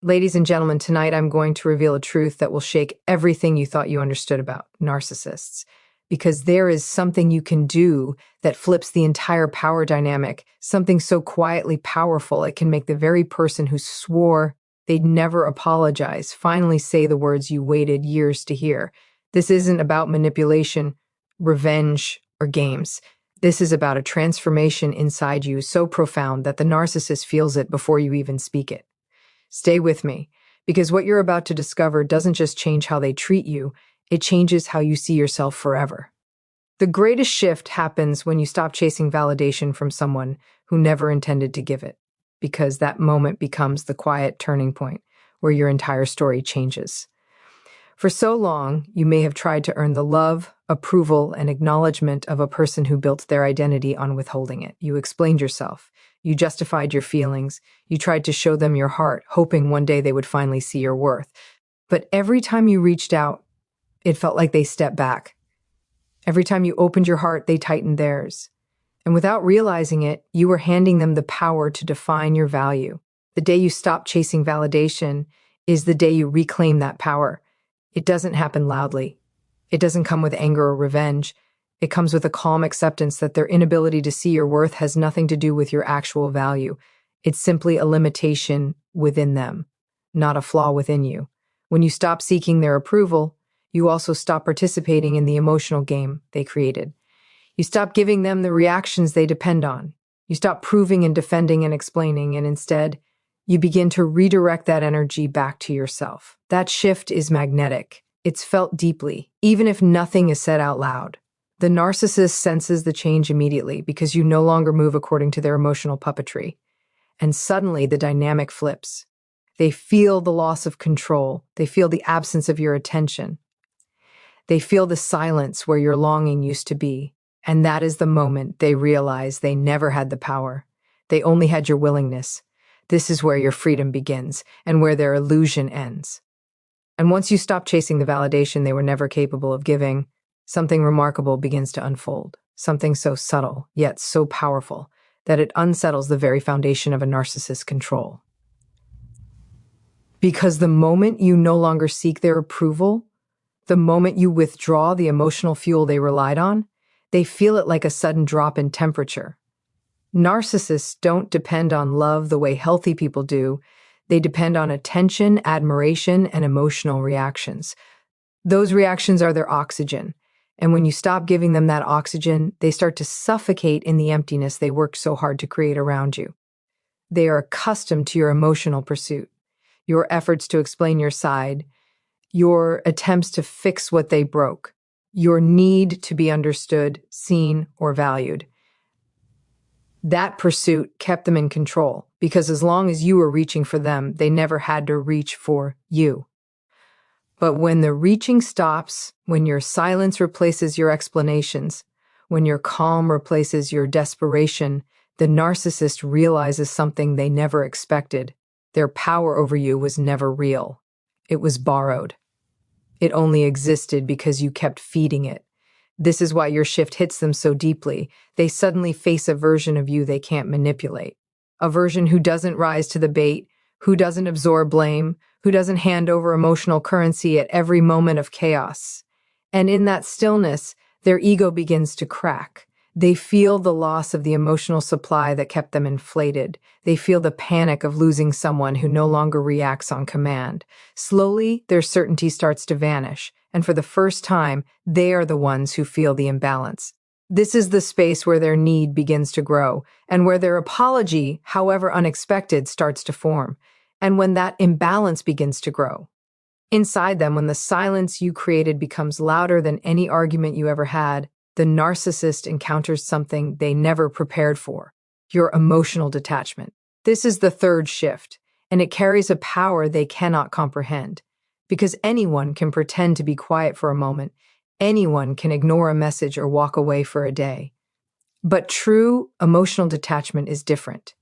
Ladies and gentlemen, tonight I'm going to reveal a truth that will shake everything you thought you understood about narcissists. Because there is something you can do that flips the entire power dynamic, something so quietly powerful it can make the very person who swore they'd never apologize finally say the words you waited years to hear. This isn't about manipulation, revenge, or games. This is about a transformation inside you so profound that the narcissist feels it before you even speak it. Stay with me, because what you're about to discover doesn't just change how they treat you, it changes how you see yourself forever. The greatest shift happens when you stop chasing validation from someone who never intended to give it, because that moment becomes the quiet turning point where your entire story changes. For so long, you may have tried to earn the love, approval, and acknowledgement of a person who built their identity on withholding it. You explained yourself. You justified your feelings. You tried to show them your heart, hoping one day they would finally see your worth. But every time you reached out, it felt like they stepped back. Every time you opened your heart, they tightened theirs. And without realizing it, you were handing them the power to define your value. The day you stop chasing validation is the day you reclaim that power. It doesn't happen loudly. It doesn't come with anger or revenge. It comes with a calm acceptance that their inability to see your worth has nothing to do with your actual value. It's simply a limitation within them, not a flaw within you. When you stop seeking their approval, you also stop participating in the emotional game they created. You stop giving them the reactions they depend on. You stop proving and defending and explaining, and instead, you begin to redirect that energy back to yourself. That shift is magnetic. It's felt deeply, even if nothing is said out loud. The narcissist senses the change immediately because you no longer move according to their emotional puppetry. And suddenly the dynamic flips. They feel the loss of control. They feel the absence of your attention. They feel the silence where your longing used to be. And that is the moment they realize they never had the power. They only had your willingness. This is where your freedom begins and where their illusion ends. And once you stop chasing the validation they were never capable of giving, something remarkable begins to unfold. Something so subtle, yet so powerful, that it unsettles the very foundation of a narcissist's control. Because the moment you no longer seek their approval, the moment you withdraw the emotional fuel they relied on, they feel it like a sudden drop in temperature. Narcissists don't depend on love the way healthy people do. They depend on attention, admiration, and emotional reactions. Those reactions are their oxygen. And when you stop giving them that oxygen, they start to suffocate in the emptiness they worked so hard to create around you. They are accustomed to your emotional pursuit, your efforts to explain your side, your attempts to fix what they broke, your need to be understood, seen, or valued. That pursuit kept them in control because as long as you were reaching for them, they never had to reach for you. But when the reaching stops, when your silence replaces your explanations, when your calm replaces your desperation, the narcissist realizes something they never expected. Their power over you was never real. It was borrowed. It only existed because you kept feeding it. This is why your shift hits them so deeply. They suddenly face a version of you they can't manipulate. A version who doesn't rise to the bait, who doesn't absorb blame, who doesn't hand over emotional currency at every moment of chaos. And in that stillness, their ego begins to crack. They feel the loss of the emotional supply that kept them inflated. They feel the panic of losing someone who no longer reacts on command. Slowly, their certainty starts to vanish, and for the first time, they are the ones who feel the imbalance. This is the space where their need begins to grow, and where their apology, however unexpected, starts to form, and when that imbalance begins to grow. Inside them, when the silence you created becomes louder than any argument you ever had, the narcissist encounters something they never prepared for: your emotional detachment. This is the third shift, and it carries a power they cannot comprehend. Because anyone can pretend to be quiet for a moment, anyone can ignore a message or walk away for a day. But true emotional detachment is different.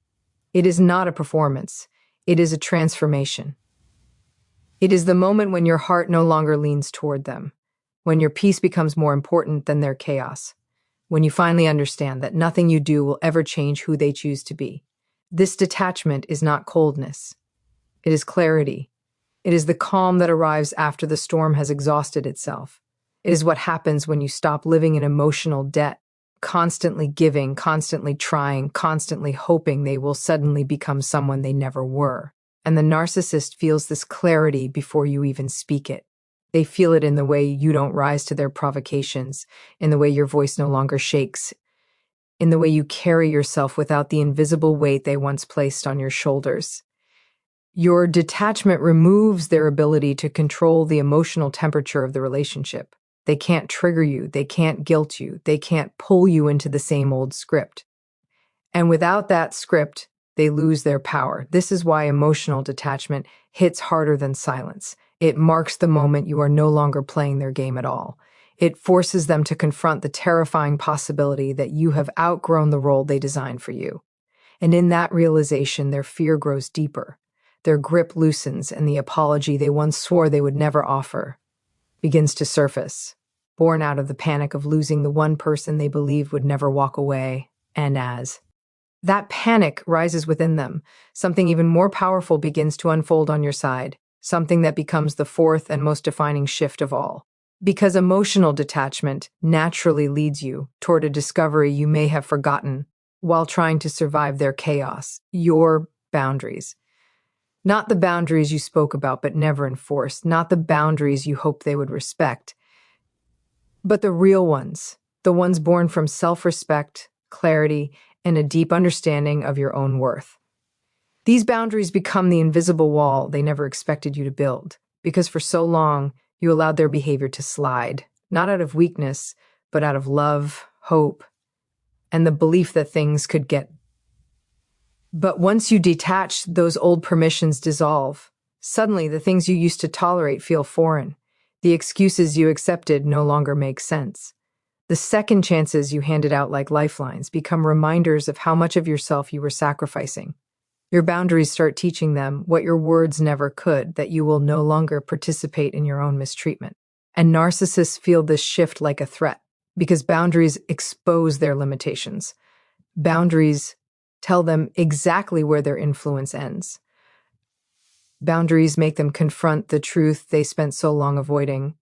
It is not a performance. It is a transformation. It is the moment when your heart no longer leans toward them, when your peace becomes more important than their chaos, when you finally understand that nothing you do will ever change who they choose to be. This detachment is not coldness. It is clarity. It is the calm that arrives after the storm has exhausted itself. It is what happens when you stop living in emotional debt, constantly giving, constantly trying, constantly hoping they will suddenly become someone they never were. And the narcissist feels this clarity before you even speak it. They feel it in the way you don't rise to their provocations, in the way your voice no longer shakes, in the way you carry yourself without the invisible weight they once placed on your shoulders. Your detachment removes their ability to control the emotional temperature of the relationship. They can't trigger you, they can't guilt you, they can't pull you into the same old script. And without that script, they lose their power. This is why emotional detachment hits harder than silence. It marks the moment you are no longer playing their game at all. It forces them to confront the terrifying possibility that you have outgrown the role they designed for you. And in that realization, their fear grows deeper. Their grip loosens, and the apology they once swore they would never offer begins to surface, born out of the panic of losing the one person they believed would never walk away. And as that panic rises within them, something even more powerful begins to unfold on your side, something that becomes the fourth and most defining shift of all. Because emotional detachment naturally leads you toward a discovery you may have forgotten while trying to survive their chaos, your boundaries. Not the boundaries you spoke about but never enforced, not the boundaries you hoped they would respect, but the real ones, the ones born from self-respect, clarity, and a deep understanding of your own worth. These boundaries become the invisible wall they never expected you to build, because for so long you allowed their behavior to slide, not out of weakness, but out of love, hope, and the belief that things could get. But once you detach, those old permissions dissolve. Suddenly, the things you used to tolerate feel foreign. The excuses you accepted no longer make sense. The second chances you handed out like lifelines become reminders of how much of yourself you were sacrificing. Your boundaries start teaching them what your words never could, that you will no longer participate in your own mistreatment. And narcissists feel this shift like a threat, because boundaries expose their limitations. Boundaries tell them exactly where their influence ends. Boundaries make them confront the truth they spent so long avoiding,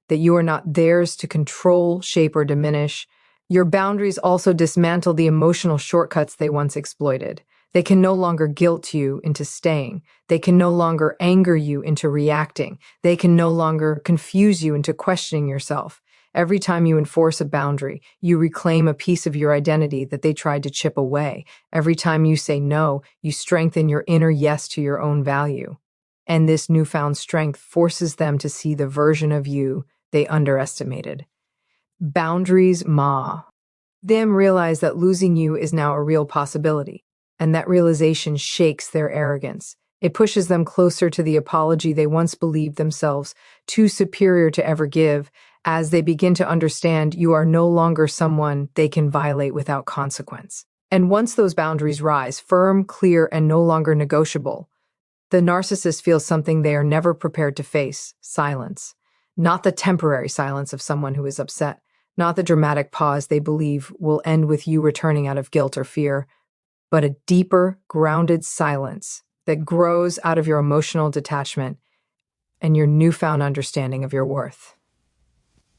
that you are not theirs to control, shape, or diminish. Your boundaries also dismantle the emotional shortcuts they once exploited. They can no longer guilt you into staying. They can no longer anger you into reacting. They can no longer confuse you into questioning yourself. Every time you enforce a boundary, you reclaim a piece of your identity that they tried to chip away. Every time you say no, you strengthen your inner yes to your own value. And this newfound strength forces them to see the version of you they underestimated. Boundaries them realize that losing you is now a real possibility, and that realization shakes their arrogance. It pushes them closer to the apology they once believed themselves too superior to ever give, as they begin to understand you are no longer someone they can violate without consequence. And once those boundaries rise, firm, clear, and no longer negotiable, the narcissist feels something they are never prepared to face: silence. Not the temporary silence of someone who is upset, not the dramatic pause they believe will end with you returning out of guilt or fear, but a deeper, grounded silence that grows out of your emotional detachment and your newfound understanding of your worth.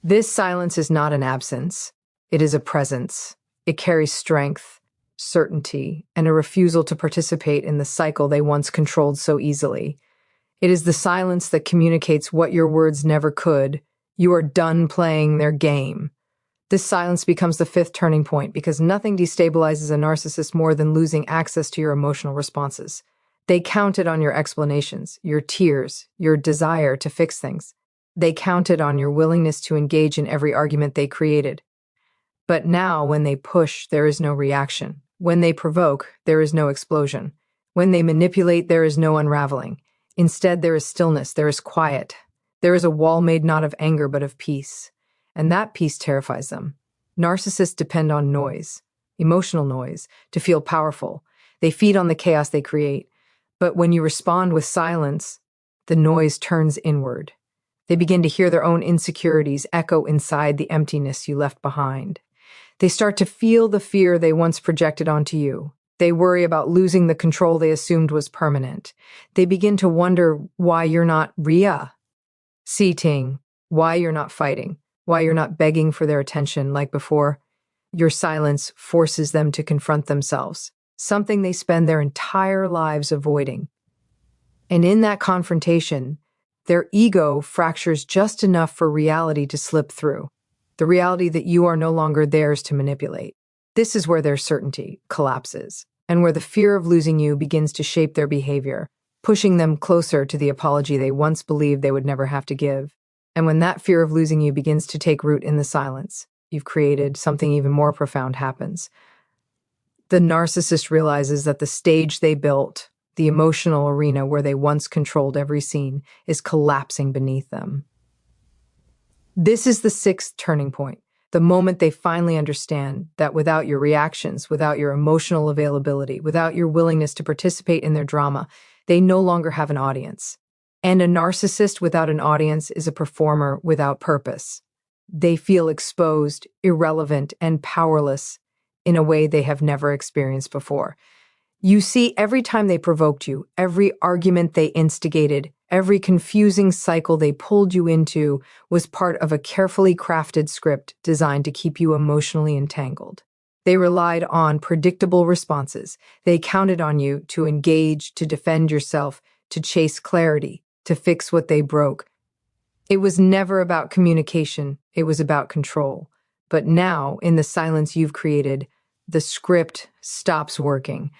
This silence is not an absence, it is a presence. It carries strength, certainty, and a refusal to participate in the cycle they once controlled so easily. It is the silence that communicates what your words never could. You are done playing their game. This silence becomes the fifth turning point, because nothing destabilizes a narcissist more than losing access to your emotional responses. They counted on your explanations, your tears, your desire to fix things. They counted on your willingness to engage in every argument they created. But now, when they push, there is no reaction. When they provoke, there is no explosion. When they manipulate, there is no unraveling. Instead, there is stillness, there is quiet. There is a wall made not of anger but of peace. And that peace terrifies them. Narcissists depend on noise, emotional noise, to feel powerful. They feed on the chaos they create. But when you respond with silence, the noise turns inward. They begin to hear their own insecurities echo inside the emptiness you left behind. They start to feel the fear they once projected onto you. They worry about losing the control they assumed was permanent. They begin to wonder why you're not seating, why you're not fighting, why you're not begging for their attention like before. Your silence forces them to confront themselves, something they spend their entire lives avoiding. And in that confrontation, their ego fractures just enough for reality to slip through, the reality that you are no longer theirs to manipulate. This is where their certainty collapses, and where the fear of losing you begins to shape their behavior, pushing them closer to the apology they once believed they would never have to give. And when that fear of losing you begins to take root in the silence you've created, something even more profound happens. The narcissist realizes that the stage they built, the emotional arena where they once controlled every scene, is collapsing beneath them. This is the sixth turning point, the moment they finally understand that without your reactions, without your emotional availability, without your willingness to participate in their drama, they no longer have an audience. And a narcissist without an audience is a performer without purpose. They feel exposed, irrelevant, and powerless in a way they have never experienced before. You see, every time they provoked you, every argument they instigated, every confusing cycle they pulled you into was part of a carefully crafted script designed to keep you emotionally entangled. They relied on predictable responses. They counted on you to engage, to defend yourself, to chase clarity, to fix what they broke. It was never about communication. It was about control. But now, in the silence you've created, the script stops working.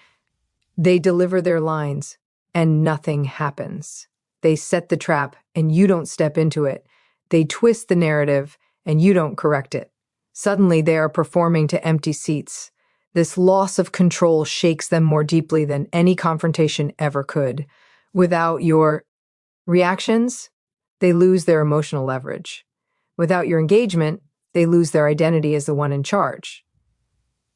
They deliver their lines, and nothing happens. They set the trap, and you don't step into it. They twist the narrative, and you don't correct it. Suddenly, they are performing to empty seats. This loss of control shakes them more deeply than any confrontation ever could. Without your reactions, they lose their emotional leverage. Without your engagement, they lose their identity as the one in charge.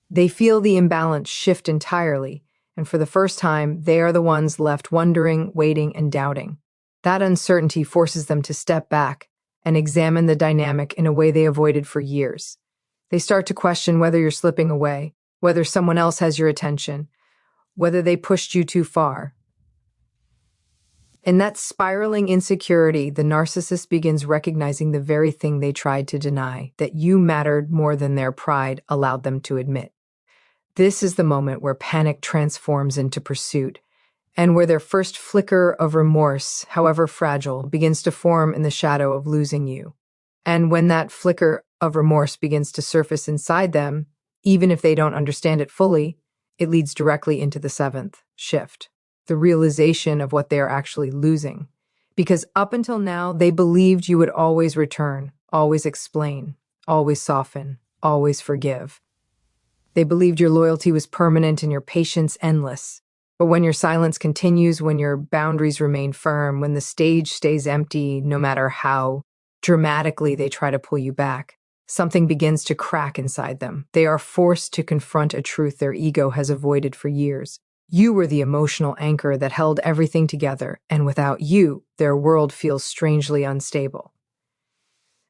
They feel the imbalance shift entirely, and for the first time, they are the ones left wondering, waiting, and doubting. That uncertainty forces them to step back and examine the dynamic in a way they avoided for years. They start to question whether you're slipping away, whether someone else has your attention, whether they pushed you too far. In that spiraling insecurity, the narcissist begins recognizing the very thing they tried to deny, that you mattered more than their pride allowed them to admit. This is the moment where panic transforms into pursuit, and where their first flicker of remorse, however fragile, begins to form in the shadow of losing you. And when that flicker of remorse begins to surface inside them, even if they don't understand it fully, it leads directly into the seventh shift, the realization of what they are actually losing. Because up until now, they believed you would always return, always explain, always soften, always forgive. They believed your loyalty was permanent and your patience endless. But when your silence continues, when your boundaries remain firm, when the stage stays empty, no matter how dramatically they try to pull you back, something begins to crack inside them. They are forced to confront a truth their ego has avoided for years. You were the emotional anchor that held everything together, and without you, their world feels strangely unstable.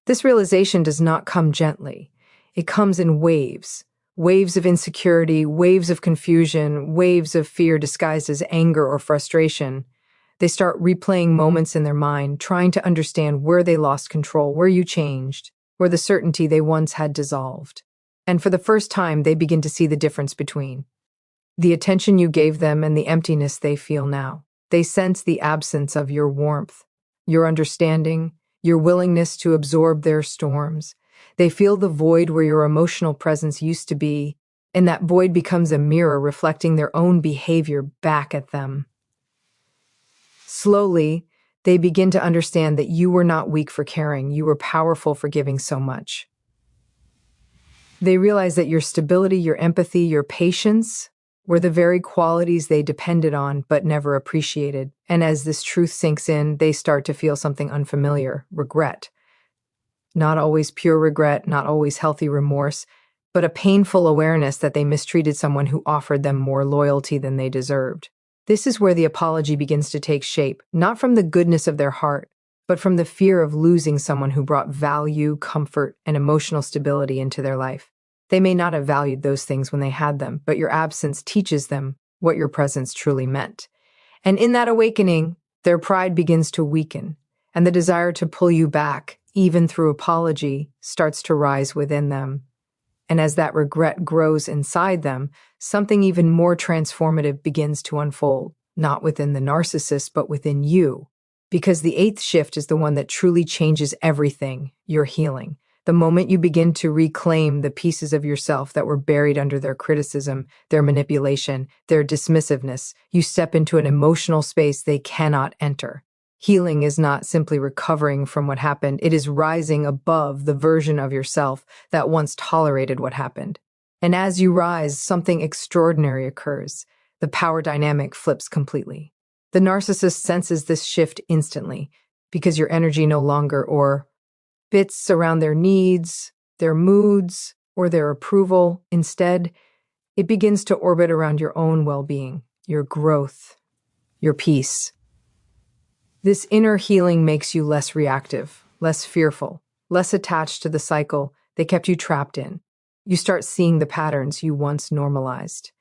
This realization does not come gently. It comes in waves. Waves of insecurity, waves of confusion, waves of fear disguised as anger or frustration. They start replaying moments in their mind, trying to understand where they lost control, where you changed, where the certainty they once had dissolved. And for the first time, they begin to see the difference between the attention you gave them and the emptiness they feel now. They sense the absence of your warmth, your understanding, your willingness to absorb their storms. They feel the void where your emotional presence used to be, and that void becomes a mirror reflecting their own behavior back at them. Slowly, they begin to understand that you were not weak for caring, you were powerful for giving so much. They realize that your stability, your empathy, your patience were the very qualities they depended on but never appreciated. And as this truth sinks in, they start to feel something unfamiliar, regret. Not always pure regret, not always healthy remorse, but a painful awareness that they mistreated someone who offered them more loyalty than they deserved. This is where the apology begins to take shape, not from the goodness of their heart, but from the fear of losing someone who brought value, comfort, and emotional stability into their life. They may not have valued those things when they had them, but your absence teaches them what your presence truly meant. And in that awakening, their pride begins to weaken, and the desire to pull you back, even through apology, starts to rise within them. And as that regret grows inside them, something even more transformative begins to unfold, not within the narcissist, but within you. Because the eighth shift is the one that truly changes everything, your healing. The moment you begin to reclaim the pieces of yourself that were buried under their criticism, their manipulation, their dismissiveness, you step into an emotional space they cannot enter. Healing is not simply recovering from what happened, it is rising above the version of yourself that once tolerated what happened. And as you rise, something extraordinary occurs. The power dynamic flips completely. The narcissist senses this shift instantly because your energy no longer orbits around their needs, their moods, or their approval. Instead, it begins to orbit around your own well-being, your growth, your peace. This inner healing makes you less reactive, less fearful, less attached to the cycle they kept you trapped in. You start seeing the patterns you once normalized.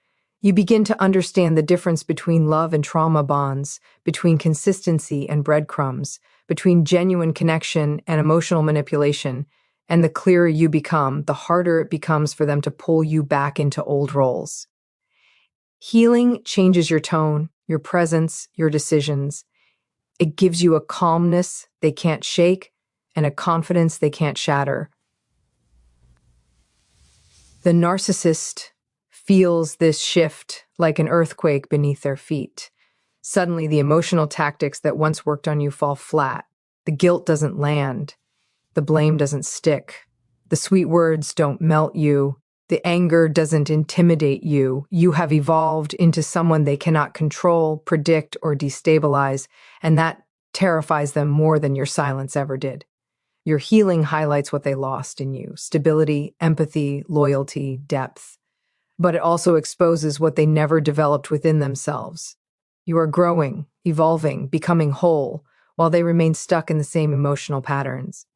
You begin to understand the difference between love and trauma bonds, between consistency and breadcrumbs, between genuine connection and emotional manipulation. And the clearer you become, the harder it becomes for them to pull you back into old roles. Healing changes your tone, your presence, your decisions. It gives you a calmness they can't shake and a confidence they can't shatter. The narcissist feels this shift like an earthquake beneath their feet. Suddenly, the emotional tactics that once worked on you fall flat. The guilt doesn't land. The blame doesn't stick. The sweet words don't melt you. The anger doesn't intimidate you. You have evolved into someone they cannot control, predict, or destabilize, and that terrifies them more than your silence ever did. Your healing highlights what they lost in you: stability, empathy, loyalty, depth. But it also exposes what they never developed within themselves. You are growing, evolving, becoming whole, while they remain stuck in the same emotional patterns.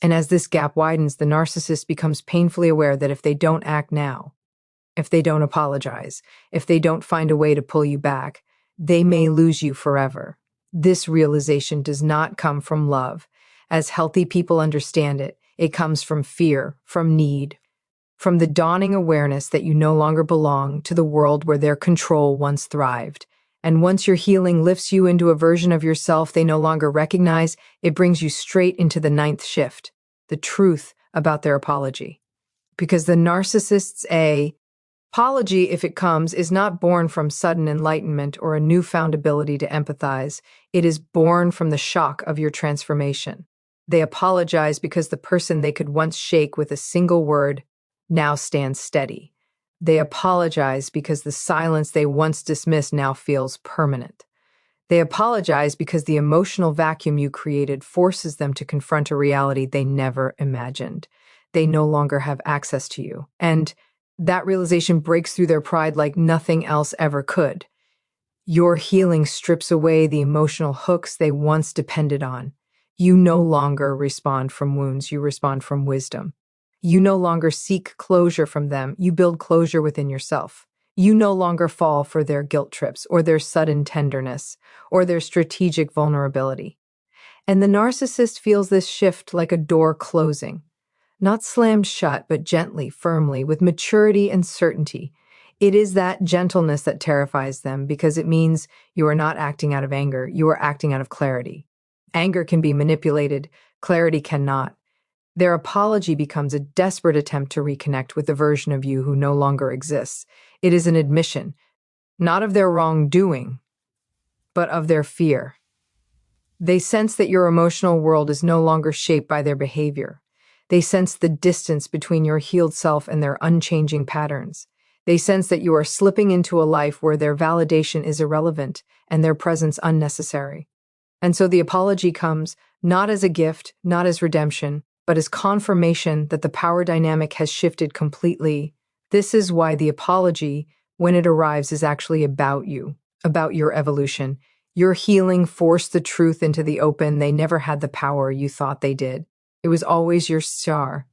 And as this gap widens, the narcissist becomes painfully aware that if they don't act now, if they don't apologize, if they don't find a way to pull you back, they may lose you forever. This realization does not come from love. As healthy people understand it, it comes from fear, from need, from the dawning awareness that you no longer belong to the world where their control once thrived. And once your healing lifts you into a version of yourself they no longer recognize, it brings you straight into the ninth shift, the truth about their apology. Because the narcissist's apology, if it comes, is not born from sudden enlightenment or a newfound ability to empathize. It is born from the shock of your transformation. They apologize because the person they could once shake with a single word now stands steady. They apologize because the silence they once dismissed now feels permanent. They apologize because the emotional vacuum you created forces them to confront a reality they never imagined. They no longer have access to you. And that realization breaks through their pride like nothing else ever could. Your healing strips away the emotional hooks they once depended on. You no longer respond from wounds, you respond from wisdom. You no longer seek closure from them, you build closure within yourself. You no longer fall for their guilt trips or their sudden tenderness or their strategic vulnerability. And the narcissist feels this shift like a door closing, not slammed shut, but gently, firmly, with maturity and certainty. It is that gentleness that terrifies them because it means you are not acting out of anger, you are acting out of clarity. Anger can be manipulated, clarity cannot. Their apology becomes a desperate attempt to reconnect with the version of you who no longer exists. It is an admission, not of their wrongdoing, but of their fear. They sense that your emotional world is no longer shaped by their behavior. They sense the distance between your healed self and their unchanging patterns. They sense that you are slipping into a life where their validation is irrelevant and their presence unnecessary. And so the apology comes not as a gift, not as redemption, but as confirmation that the power dynamic has shifted completely. This is why the apology, when it arrives, is actually about you, about your evolution. Your healing forced the truth into the open. They never had the power you thought they did. It was always your star,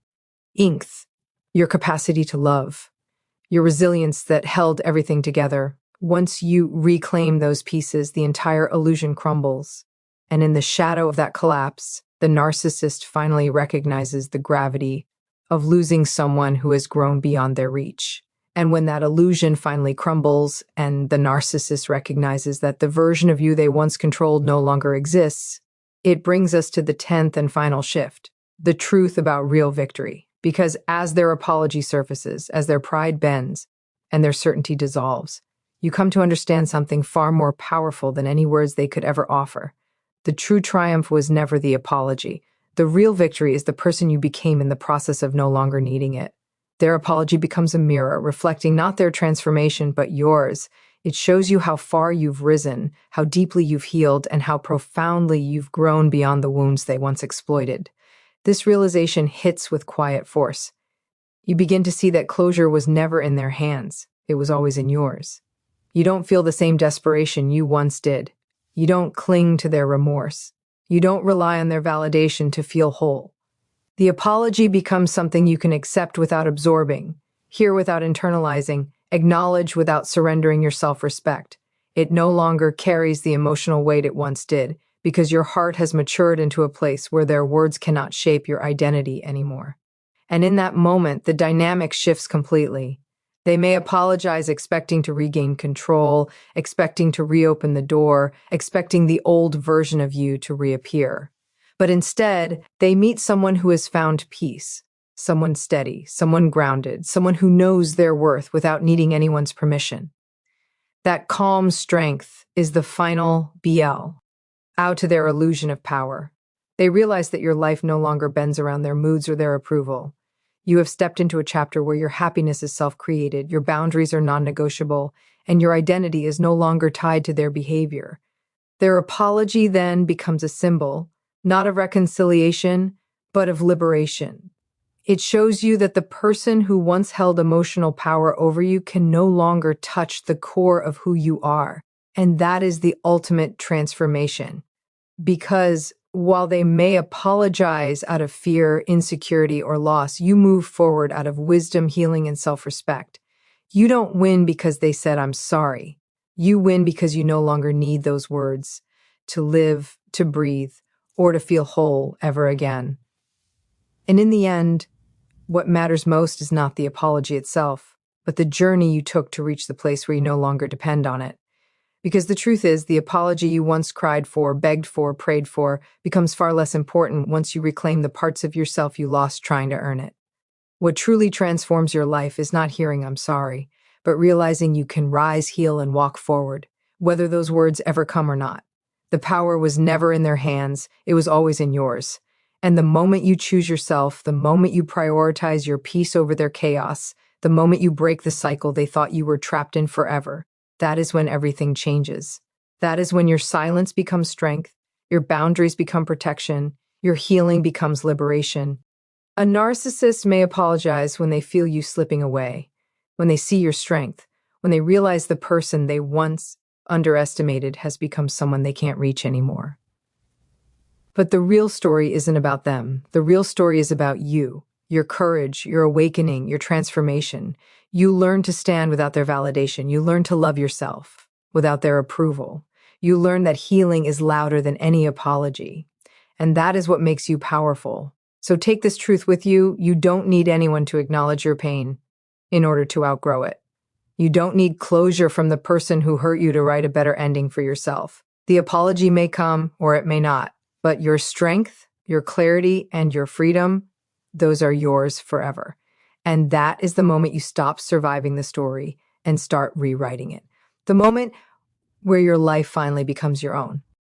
inks, your capacity to love, your resilience that held everything together. Once you reclaim those pieces, the entire illusion crumbles. And in the shadow of that collapse, the narcissist finally recognizes the gravity of losing someone who has grown beyond their reach. And when that illusion finally crumbles and the narcissist recognizes that the version of you they once controlled no longer exists, it brings us to the 10th and final shift, the truth about real victory. Because as their apology surfaces, as their pride bends, and their certainty dissolves, you come to understand something far more powerful than any words they could ever offer. The true triumph was never the apology. The real victory is the person you became in the process of no longer needing it. Their apology becomes a mirror, reflecting not their transformation, but yours. It shows you how far you've risen, how deeply you've healed, and how profoundly you've grown beyond the wounds they once exploited. This realization hits with quiet force. You begin to see that closure was never in their hands. It was always in yours. You don't feel the same desperation you once did. You don't cling to their remorse. You don't rely on their validation to feel whole. The apology becomes something you can accept without absorbing, hear without internalizing, acknowledge without surrendering your self-respect. It no longer carries the emotional weight it once did, because your heart has matured into a place where their words cannot shape your identity anymore. And in that moment, the dynamic shifts completely. They may apologize expecting to regain control, expecting to reopen the door, expecting the old version of you to reappear. But instead, they meet someone who has found peace, someone steady, someone grounded, someone who knows their worth without needing anyone's permission. That calm strength is the final BL, out to their illusion of power. They realize that your life no longer bends around their moods or their approval. You have stepped into a chapter where your happiness is self-created, your boundaries are non-negotiable, and your identity is no longer tied to their behavior. Their apology then becomes a symbol, not of reconciliation, but of liberation. It shows you that the person who once held emotional power over you can no longer touch the core of who you are. And that is the ultimate transformation. Because while they may apologize out of fear, insecurity, or loss, you move forward out of wisdom, healing, and self-respect. You don't win because they said, "I'm sorry." You win because you no longer need those words to live, to breathe, or to feel whole ever again. And in the end, what matters most is not the apology itself, but the journey you took to reach the place where you no longer depend on it. Because the truth is, the apology you once cried for, begged for, prayed for, becomes far less important once you reclaim the parts of yourself you lost trying to earn it. What truly transforms your life is not hearing "I'm sorry," but realizing you can rise, heal, and walk forward, whether those words ever come or not. The power was never in their hands, it was always in yours. And the moment you choose yourself, the moment you prioritize your peace over their chaos, the moment you break the cycle they thought you were trapped in forever, that is when everything changes. That is when your silence becomes strength, your boundaries become protection, your healing becomes liberation. A narcissist may apologize when they feel you slipping away, when they see your strength, when they realize the person they once underestimated has become someone they can't reach anymore. But the real story isn't about them. The real story is about you, your courage, your awakening, your transformation. You learn to stand without their validation. You learn to love yourself without their approval. You learn that healing is louder than any apology. And that is what makes you powerful. So take this truth with you. You don't need anyone to acknowledge your pain in order to outgrow it. You don't need closure from the person who hurt you to write a better ending for yourself. The apology may come or it may not, but your strength, your clarity, and your freedom, those are yours forever. And that is the moment you stop surviving the story and start rewriting it. The moment where your life finally becomes your own.